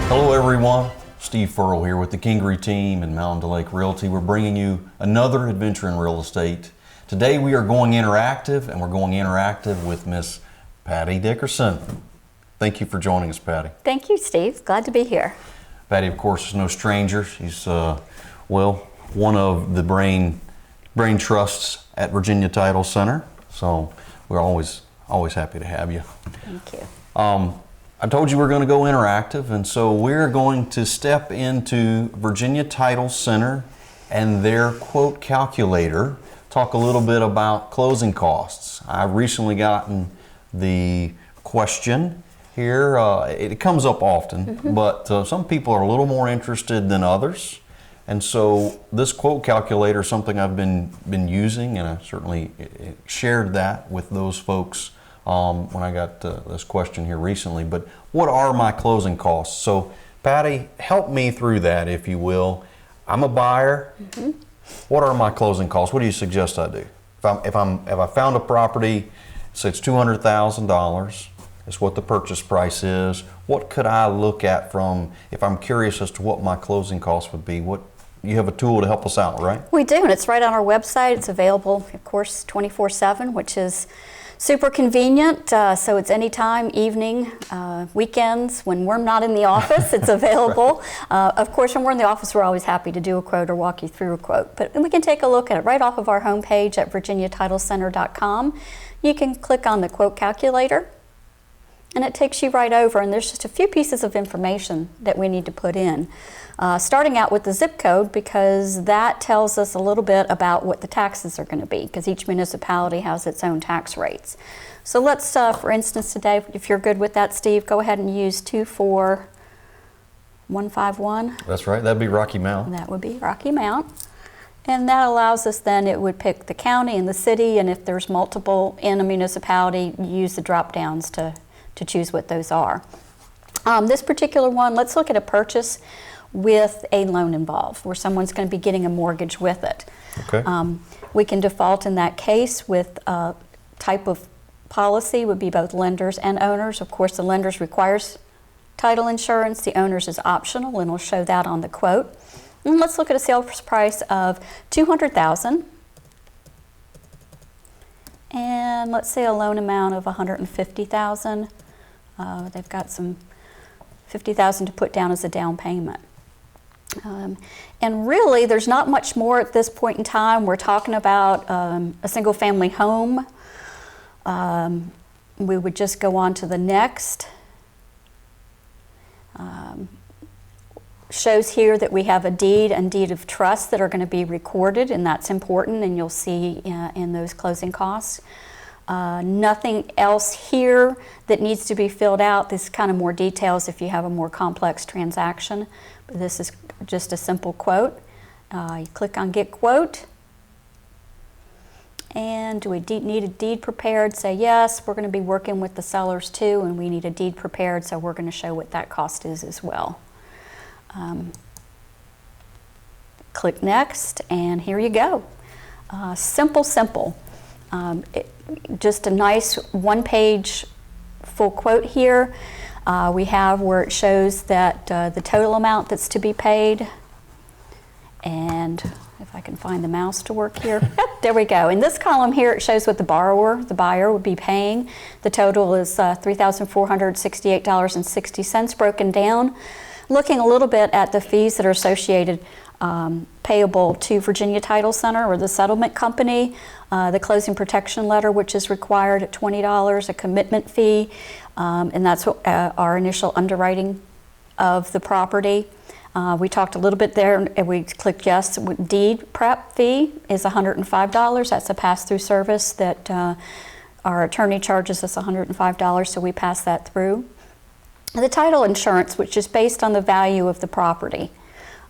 Hello everyone, Steve Furrow here with the Kingery team and Mountain Lake Realty. We're bringing you another adventure in real estate. Today we are going interactive, and we're going interactive with Miss Patti Dickerson. Thank you for joining us, Patti. Thank you, Steve. Glad to be here. Patti, of course, is no stranger. She's, one of the brain trusts at Virginia Title Center. So we're always happy to have you. Thank you. I told you we're going to go interactive, and so we're going to step into Virginia Title Center and their quote calculator, talk a little bit about closing costs. I've recently gotten the question here. It comes up often, but some people are a little more interested than others. And so this quote calculator is something I've been using, and I certainly shared that with those folks when I got this question here recently. But what are my closing costs? So Patti, help me through that, if you will. I'm a buyer. What are my closing costs? What do you suggest I do? If I found a property, say it's $200,000, it's what the purchase price is. What could I look at from, if I'm curious as to what my closing costs would be? What, you have a tool to help us out, right? We do, and it's right on our website. It's available, of course, 24/7, which is super convenient. So it's anytime, evening, weekends, when we're not in the office, it's available. Of course, when we're in the office, we're always happy to do a quote or walk you through a quote. But we can take a look at it right off of our homepage at virginiatitlecenter.com. You can click on the quote calculator, and it takes you right over, and there's just a few pieces of information that we need to put in. Starting out with the zip code, because that tells us a little bit about what the taxes are going to be, because each municipality has its own tax rates. So let's, for instance today, if you're good with that, Steve, go ahead and use 24151. That's right, that'd be Rocky Mount. That would be Rocky Mount. And that allows us then, it would pick the county and the city, and if there's multiple in a municipality, you use the drop downs to choose what those are. This particular one, let's look at a purchase with a loan involved, where someone's going to be getting a mortgage with it. Okay. We can default in that case with a type of policy would be both lenders and owners. Of course, the lenders requires title insurance, the owners is optional, and we'll show that on the quote. And let's look at a sales price of $200,000. And let's say a loan amount of $150,000. They've got some $50,000 to put down as a down payment. And really, there's not much more at this point in time. We're talking about a single family home. We would just go on to the next. Shows here that we have a deed and deed of trust that are going to be recorded, and that's important, and you'll see in those closing costs. Nothing else here that needs to be filled out. This is kind of more details if you have a more complex transaction, but this is just a simple quote. You click on Get Quote, and do we need a deed prepared? Say yes, we're going to be working with the sellers too, and we need a deed prepared, so we're going to show what that cost is as well. Click Next, and here you go. Simple. Just a nice one-page full quote here. We have where it shows that the total amount that's to be paid, and if I can find the mouse to work here, yep, there we go. In this column here, it shows what the buyer would be paying. The total is $3,468.60 broken down. Looking a little bit at the fees that are associated payable to Virginia Title Center or the settlement company, the closing protection letter, which is required at $20, a commitment fee, and that's what, our initial underwriting of the property. We talked a little bit there, and we clicked yes. Deed prep fee is $105. That's a pass-through service that our attorney charges us $105, so we pass that through. The title insurance, which is based on the value of the property,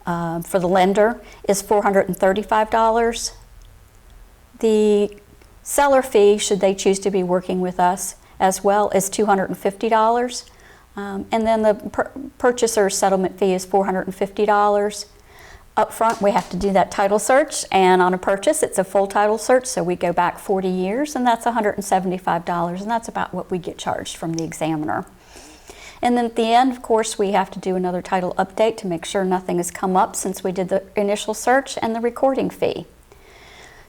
for the lender is $435. The seller fee, should they choose to be working with us as well, is $250. And then the purchaser's settlement fee is $450. Up front, we have to do that title search, and on a purchase, it's a full title search, so we go back 40 years, and that's $175, and that's about what we get charged from the examiner. And then at the end, of course, we have to do another title update to make sure nothing has come up since we did the initial search, and the recording fee.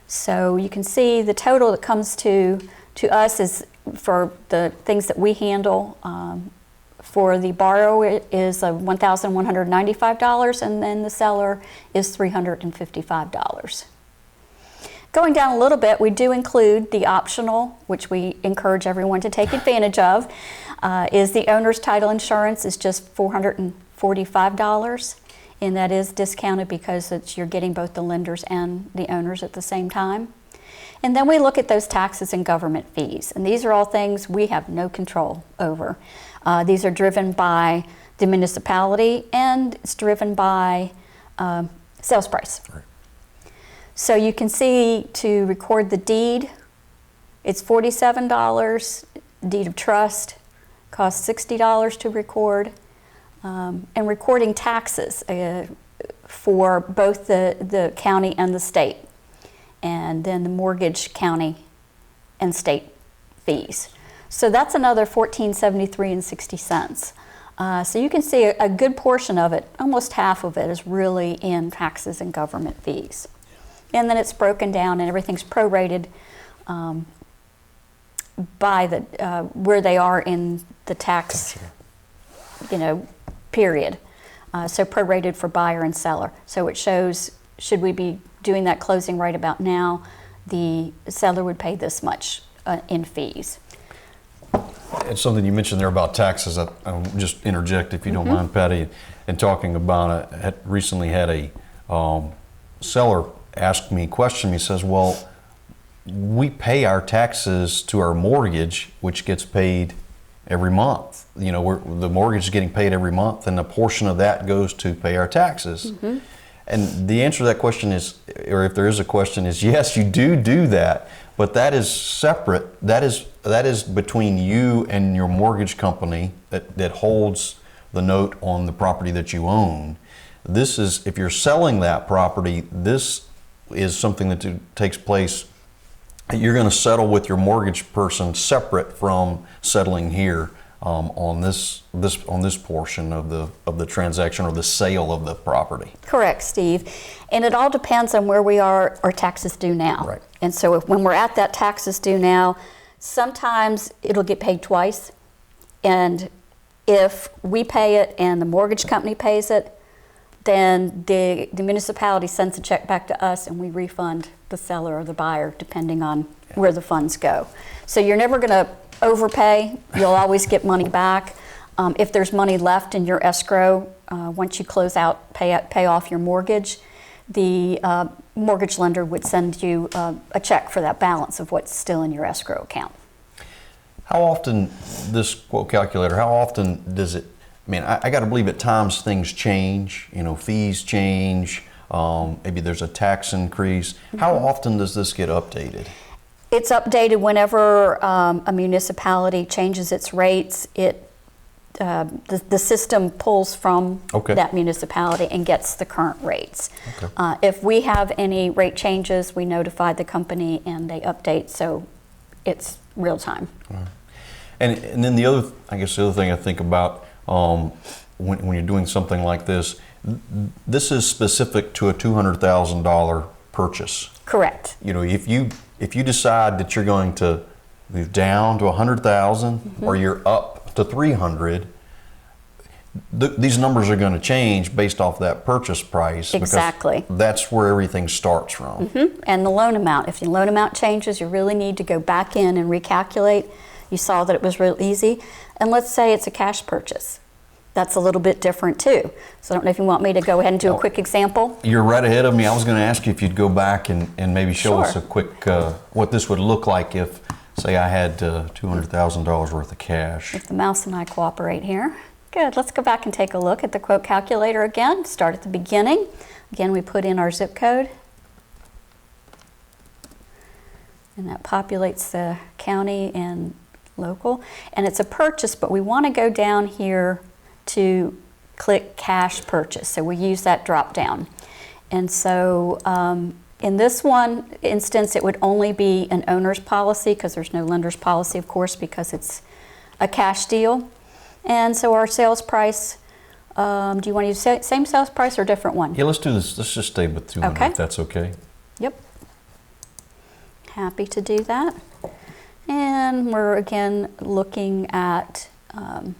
So you can see the total that comes to us is for the things that we handle. For the borrower is $1,195, and then the seller is $355. Going down a little bit, we do include the optional, which we encourage everyone to take advantage of, is the owner's title insurance is just $445, and that is discounted because you're getting both the lenders and the owners at the same time. And then we look at those taxes and government fees, and these are all things we have no control over. These are driven by the municipality, and it's driven by sales price. Right. So you can see to record the deed, it's $47. Deed of trust costs $60 to record. And recording taxes for both the county and the state. And then the mortgage, county, and state fees. So that's another $14.73.60. So you can see a good portion of it, almost half of it, is really in taxes and government fees. And then it's broken down and everything's prorated by the where they are in the tax, period. So prorated for buyer and seller. So it shows, should we be doing that closing right about now, the seller would pay this much in fees. It's something you mentioned there about taxes. I'll just interject if you don't mind, Patti. And talking about it, recently had a seller ask me, question me, says, well, we pay our taxes to our mortgage, which gets paid every month. The mortgage is getting paid every month, and a portion of that goes to pay our taxes. And the answer to that question is, or if there is a question, is yes, you do that, but that is separate. That is between you and your mortgage company that holds the note on the property that you own. This is, if you're selling that property, this is something that takes place. You're going to settle with your mortgage person separate from settling here on this portion of the transaction or the sale of the property. Correct, Steve. And it all depends on where we are or taxes due now. Right. And so when we're at that taxes due now, sometimes it'll get paid twice. And if we pay it and the mortgage company pays it, then the municipality sends a check back to us and we refund the seller or the buyer depending on where the funds go. So you're never going to overpay. You'll always get money back. If there's money left in your escrow, once you close out, pay off your mortgage, the mortgage lender would send you a check for that balance of what's still in your escrow account. How often, this quote calculator, how often does it, I got to believe at times things change, fees change, maybe there's a tax increase. How often does this get updated? It's updated whenever a municipality changes its rates. The system pulls from that municipality and gets the current rates. Okay. If we have any rate changes, we notify the company and they update, so it's real time. Right. And then the other thing I think about when you're doing something like this is specific to a $200,000 purchase. Correct. If you decide that you're going to move down to $100,000 or you're up to $300,000, these numbers are going to change based off that purchase price. Exactly. Because that's where everything starts from. And the loan amount. If the loan amount changes, you really need to go back in and recalculate. You saw that it was real easy. And let's say it's a cash purchase. That's a little bit different too. So I don't know if you want me to go ahead and do a quick example. You're right ahead of me. I was going to ask you if you'd go back and maybe show us a quick, what this would look like if, say, I had $200,000 worth of cash. If the mouse and I cooperate here. Good. Let's go back and take a look at the quote calculator again. Start at the beginning. Again, we put in our zip code. And that populates the county and local. And it's a purchase, but we want to go down here to click cash purchase. So we use that drop down. And so in this one instance, it would only be an owner's policy because there's no lender's policy, of course, because it's a cash deal. And so our sales price, do you want to use same sales price or different one? Yeah, let's do this. Let's just stay with 200 Okay. if that's okay. Yep. Happy to do that. And we're again looking at a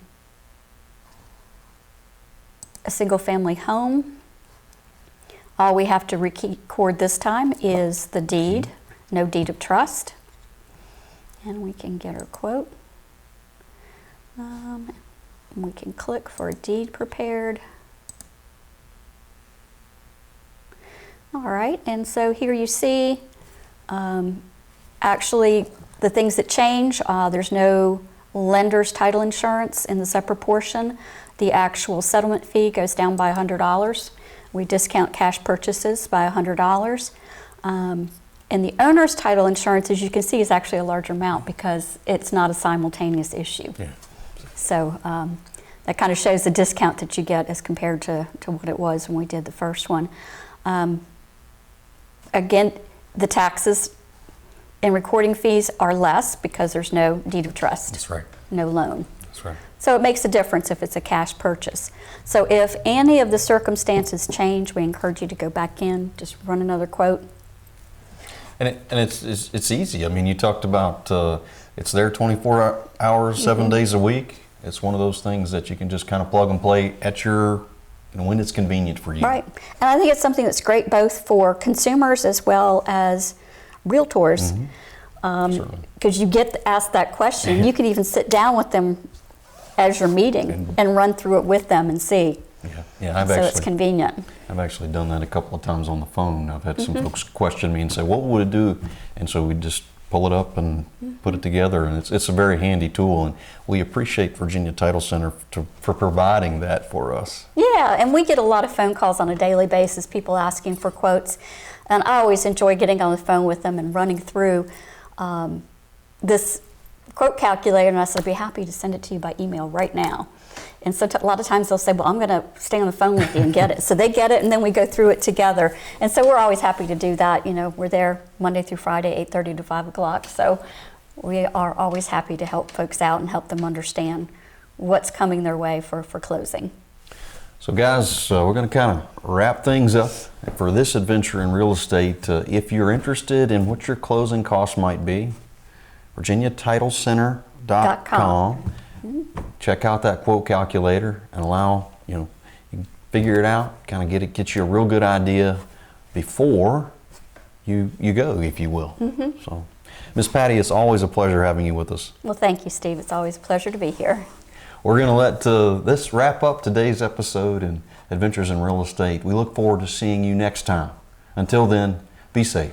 single family home. All we have to record this time is the deed, no deed of trust. And we can get our quote. We can click for a deed prepared. All right, and so here you see actually the things that change. There's no lender's title insurance in the separate portion. The actual settlement fee goes down by $100. We discount cash purchases by $100. And the owner's title insurance, as you can see, is actually a larger amount because it's not a simultaneous issue. Yeah. So that kind of shows the discount that you get as compared to what it was when we did the first one. Again, the taxes and recording fees are less because there's no deed of trust. That's right. No loan. That's right. So it makes a difference if it's a cash purchase. So if any of the circumstances change, we encourage you to go back in, just run another quote. And it's easy. I mean, you talked about it's there 24 hours, 7 days a week. It's one of those things that you can just kind of plug and play at your, when it's convenient for you. Right. And I think it's something that's great both for consumers as well as realtors. Because you get asked that question. You can even sit down with them as you're meeting and run through it with them and see. Yeah, so it's convenient. I've actually done that a couple of times on the phone. I've had some folks question me and say, what would it do? And so we just pull it up and put it together, and it's a very handy tool, and we appreciate Virginia Title Center for providing that for us. Yeah, and we get a lot of phone calls on a daily basis, people asking for quotes, and I always enjoy getting on the phone with them and running through this quote calculator, and I said, I'd be happy to send it to you by email right now. And so a lot of times they'll say, well, I'm going to stay on the phone with you and get it. So they get it, and then we go through it together. And so we're always happy to do that. You know, we're there Monday through Friday, 8:30 to 5 o'clock. So we are always happy to help folks out and help them understand what's coming their way for closing. So guys, we're going to kind of wrap things up for this adventure in real estate. If you're interested in what your closing costs might be, virginiatitlecenter.com. Check out that quote calculator and allow, you can figure it out, kind of get you a real good idea before you go, if you will. So, Miss Patti, it's always a pleasure having you with us. Well, thank you, Steve. It's always a pleasure to be here. We're going to let this wrap up today's episode in Adventures in Real Estate. We look forward to seeing you next time. Until then, be safe.